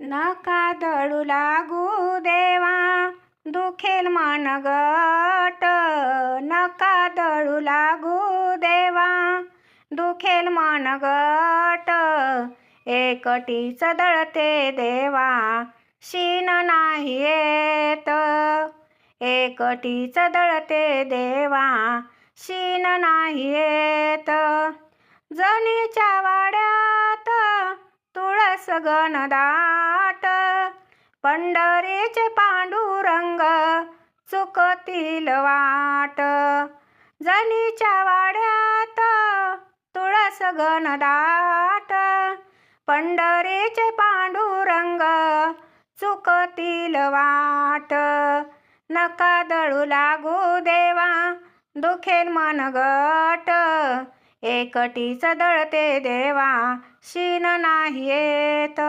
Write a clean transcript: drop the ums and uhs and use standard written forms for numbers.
नका दळू लागू देवा, दुखेल मन गट. नका दळू लागू देवा, दुखेल मन गट. एकटीच दळते देवा, शीन नाही येत. एकटीच दळते देवा, शीन नाही येत. जनीच्या वाड्यात तुळस घनदाट, पंढरीचे पांडुरंग चुकतील वाट. जनीच्या वाड्यात तुळस घनदाट, पंढरीचे पांडुरंग चुकतील वाट. नका दळू लागू देवा, दुखेल मन गट. एकटीच दळते देवा, शीन नाही येत.